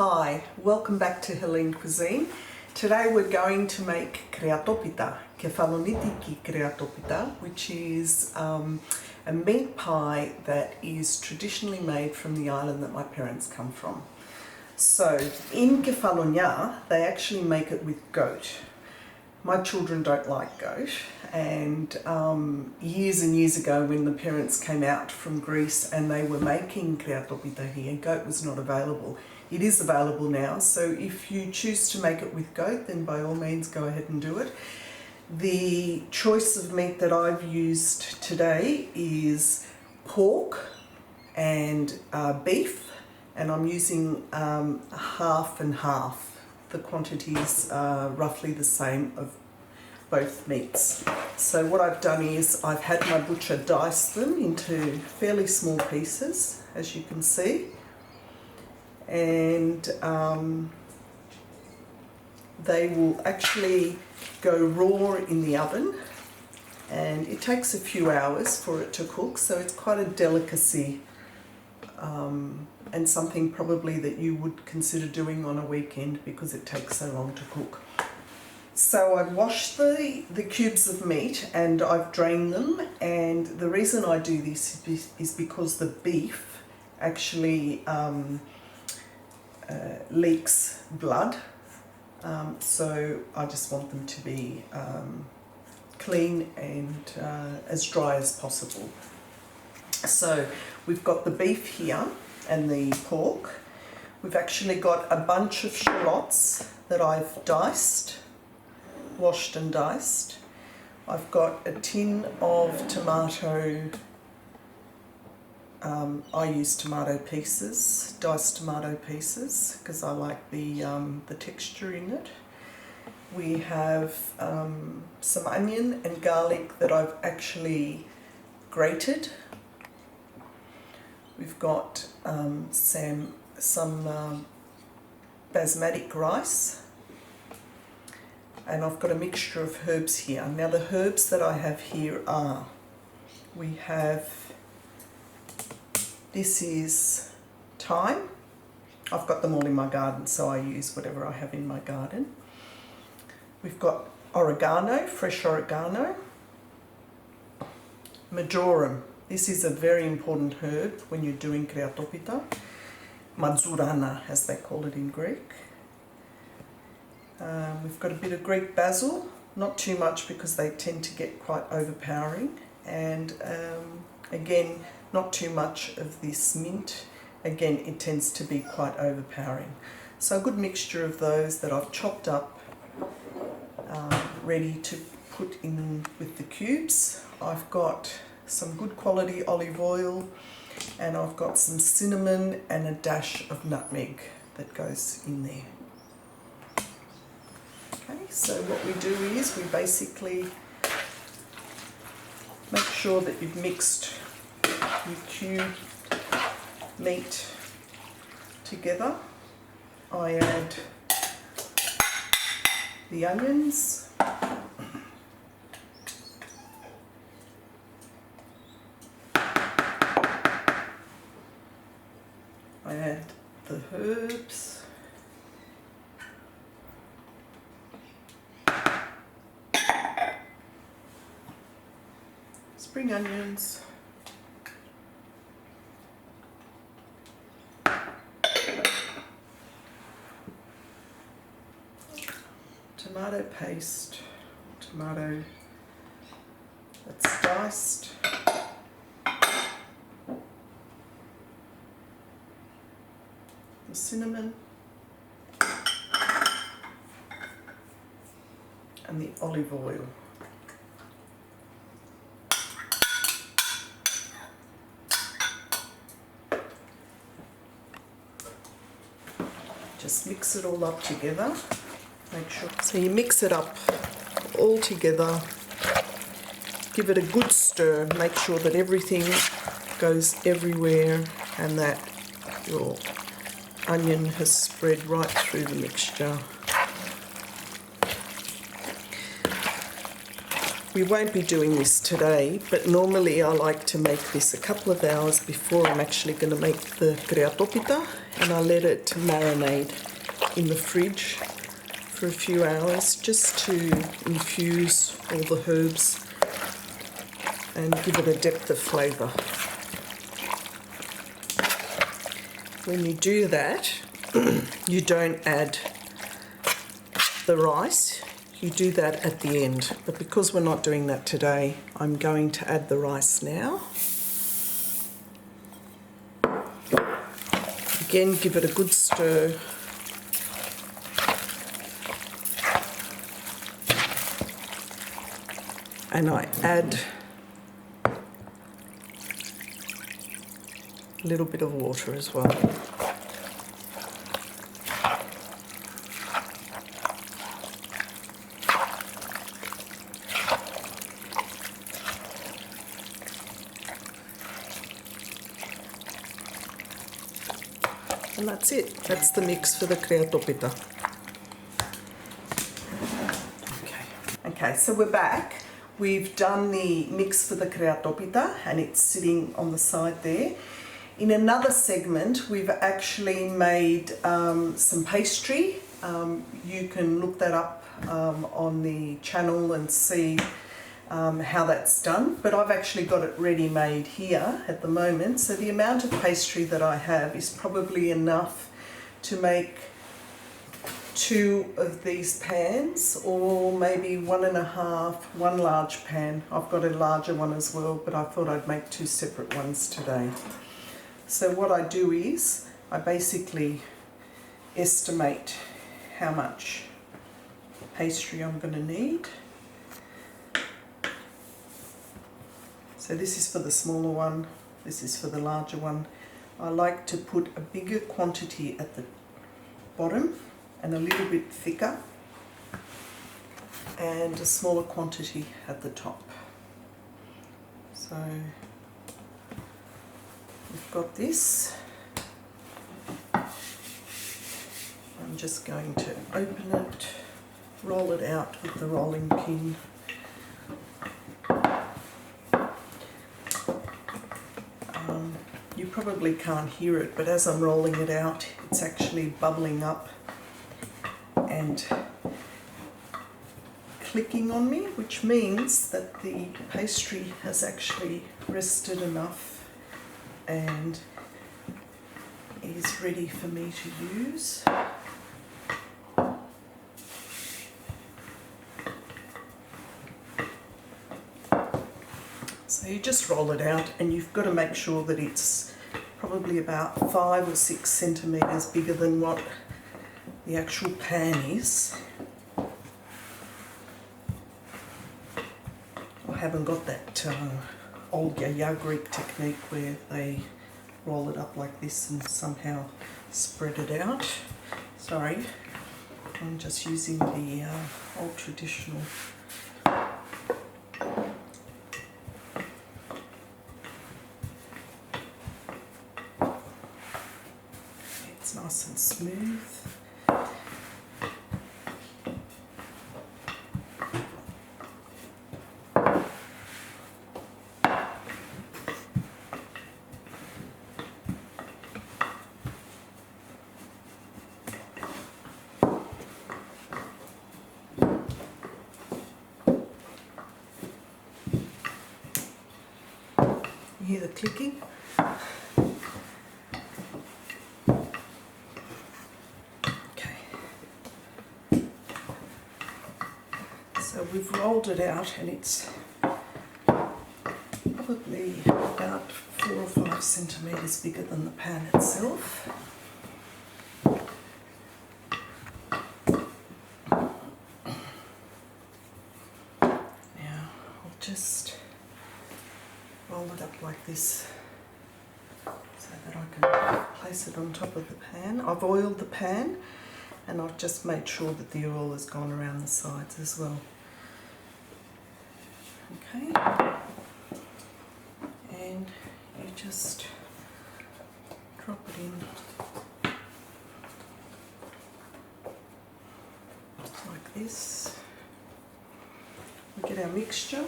Hi, welcome back to Hellene Cuisine. Today we're going to make Kreatopita, Kefaloniatiki Kreatopita, which is a meat pie that is traditionally made from the island that my parents come from. So in Kefalonia, they actually make it with goat. My children don't like goat, and years and years ago when the parents came out from Greece and they were making Kreatopita here, goat was not available. It is available now, so if you choose to make it with goat, then by all means go ahead and do it. The choice of meat that I've used today is pork and beef, and I'm using half and half. The quantities are roughly the same of both meats. So what I've done is I've had my butcher dice them into fairly small pieces, as you can see, and they will actually go raw in the oven, and it takes a few hours for it to cook, so it's quite a delicacy and something probably that you would consider doing on a weekend because it takes so long to cook. So I've washed the cubes of meat and I've drained them, and the reason I do this is because the beef actually leaks blood, so I just want them to be clean and as dry as possible. So we've got the beef here and the pork. We've actually got a bunch of shallots that I've diced, washed and diced. I've got a tin of tomato. I use tomato pieces, diced tomato pieces, because I like the texture in it. We have some onion and garlic that I've actually grated. We've got some basmati rice, and I've got a mixture of herbs here. Now the herbs that I have here are, we have, this is thyme. I've got them all in my garden, so I use whatever I have in my garden. We've got oregano, fresh oregano, marjoram. This is a very important herb when you're doing Kreatopita. Mazurana, as they call it in Greek. We've got a bit of Greek basil, not too much because they tend to get quite overpowering. And again, not too much of this mint. Again, it tends to be quite overpowering. So a good mixture of those that I've chopped up, ready to put in with the cubes. I've got some good quality olive oil, and I've got some cinnamon and a dash of nutmeg that goes in there. Okay, so what we do is we basically make sure that you've mixed your cube meat together. I add the onions, I add the herbs, spring onions, tomato paste, tomato that's diced, the cinnamon, and the olive oil. Just mix it all up together. Make sure. So you mix it up all together, give it a good stir, make sure that everything goes everywhere and that your onion has spread right through the mixture. We won't be doing this today, but normally I like to make this a couple of hours before I'm actually going to make the Kreatopita, and I let it marinate in the fridge for a few hours just to infuse all the herbs and give it a depth of flavour. When you do that, you don't add the rice. You do that at the end, but because we're not doing that today, I'm going to add the rice now. Again, give it a good stir. And I add a little bit of water as well. And that's it. That's the mix for the Kreatopita. Okay, so we're back. We've done the mix for the Kreatopita and it's sitting on the side there. In another segment, we've actually made some pastry. You can look that up on the channel and see how that's done, but I've actually got it ready made here at the moment. So the amount of pastry that I have is probably enough to make 2 of these pans, or maybe 1.5, one large pan. I've got a larger one as well, but I thought I'd make 2 separate ones today. So what I do is I basically estimate how much pastry I'm going to need. So this is for the smaller one, this is for the larger one. I like to put a bigger quantity at the bottom and a little bit thicker, and a smaller quantity at the top. So we've got this. I'm just going to open it, roll it out with the rolling pin. You probably can't hear it, but as I'm rolling it out, it's actually bubbling up and clicking on me, which means that the pastry has actually rested enough and is ready for me to use. So you just roll it out, and you've got to make sure that it's probably about 5 or 6 centimetres bigger than what the actual pan is. I haven't got that old Yaya Greek technique where they roll it up like this and somehow spread it out. Sorry, I'm just using the old traditional. It's nice and smooth. You hear the clicking? So we've rolled it out, and it's probably about 4 or 5 centimetres bigger than the pan itself. Now I'll just roll it up like this so that I can place it on top of the pan. I've oiled the pan, and I've just made sure that the oil has gone around the sides as well. Okay, and you just drop it in like this. we get our mixture.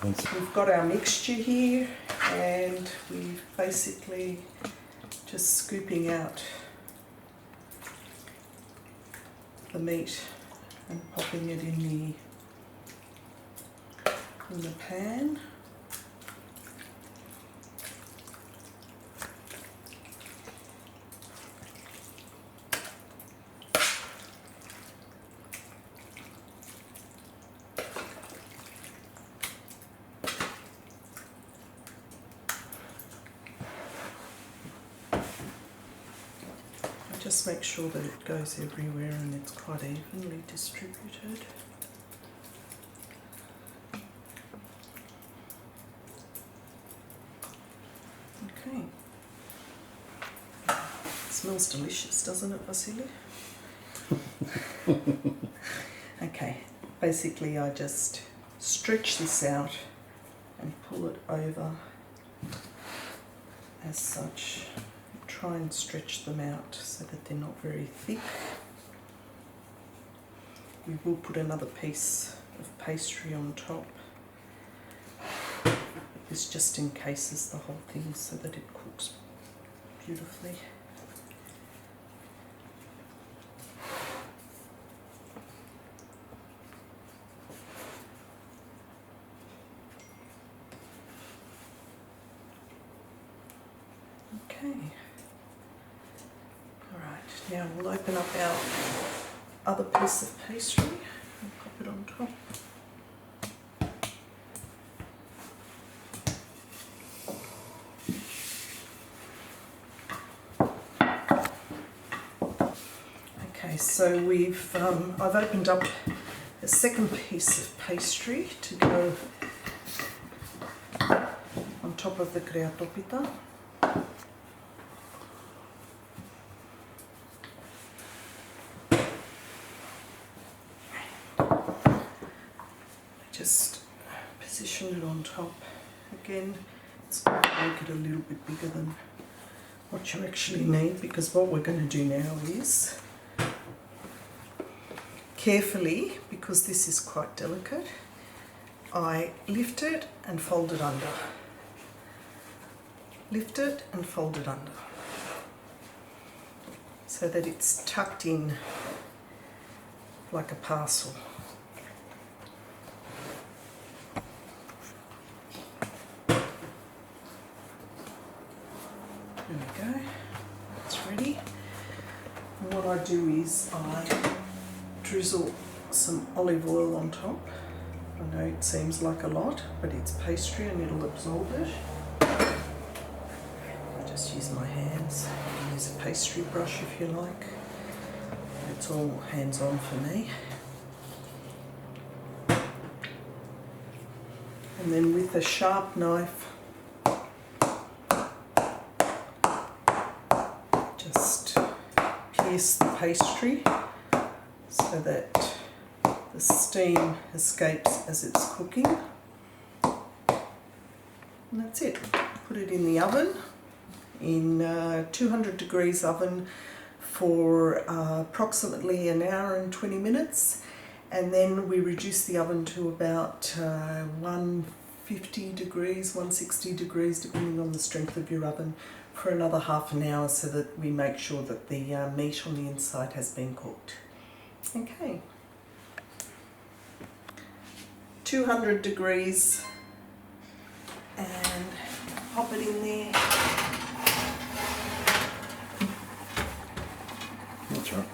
We've got our mixture here, and we're basically just scooping out the meat and popping it in the pan. Just make sure that it goes everywhere and it's quite evenly distributed. Okay. It smells delicious, doesn't it, Vasily? Okay, basically I just stretch this out and pull it over as such. Try and stretch them out so that they're not very thick. We will put another piece of pastry on top. This just encases the whole thing so that it cooks beautifully. Okay. Now we'll open up our other piece of pastry and pop it on top. Okay, so I've opened up a second piece of pastry to go on top of the Kreatopita. Just position it on top. Again, it's going to make it a little bit bigger than what you actually need, because what we're going to do now is carefully, because this is quite delicate, I lift it and fold it under. Lift it and fold it under so that it's tucked in like a parcel. There we go, it's ready. And what I do is I drizzle some olive oil on top. I know it seems like a lot, but it's pastry and it'll absorb it. I just use my hands. You can use a pastry brush if you like. It's all hands-on for me. And then with a sharp knife, just pierce the pastry so that the steam escapes as it's cooking. And that's it. Put it in the oven, in 200 degrees oven for approximately an hour and 20 minutes. And then we reduce the oven to about 150 degrees, 160 degrees, depending on the strength of your oven, for another half an hour so that we make sure that the meat on the inside has been cooked. Okay. 200 degrees, and pop it in there. That's right.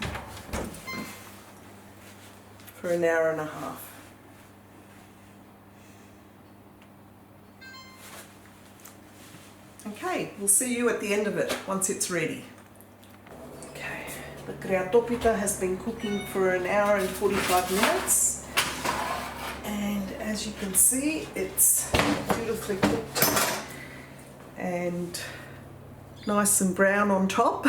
For an hour and a half. Okay, we'll see you at the end of it once it's ready. Okay, the Kreatopita has been cooking for an hour and 45 minutes. And as you can see, it's beautifully cooked and nice and brown on top.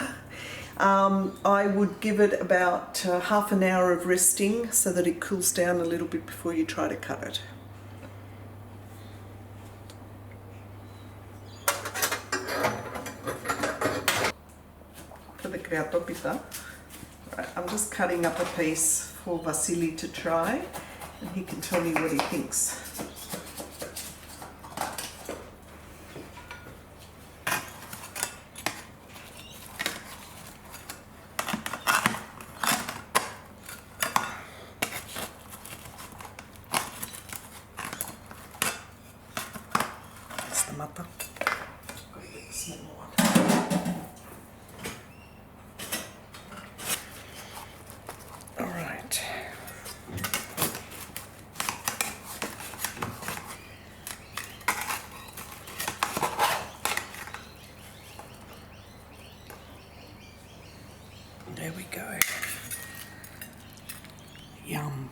I would give it about half an hour of resting so that it cools down a little bit before you try to cut it. For the Kreatopita, Right, I'm just cutting up a piece for Vasily to try, and he can tell me what he thinks. That's the mata. Alright. There we go. Yum.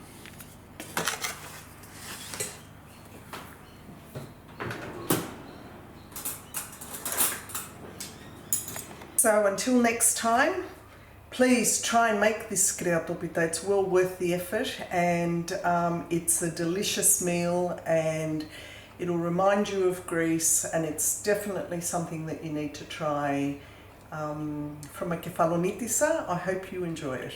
So until next time, please try and make this Kreatopita. It's well worth the effort, and it's a delicious meal, and it'll remind you of Greece, and it's definitely something that you need to try. From a Kefalonitis, I hope you enjoy it.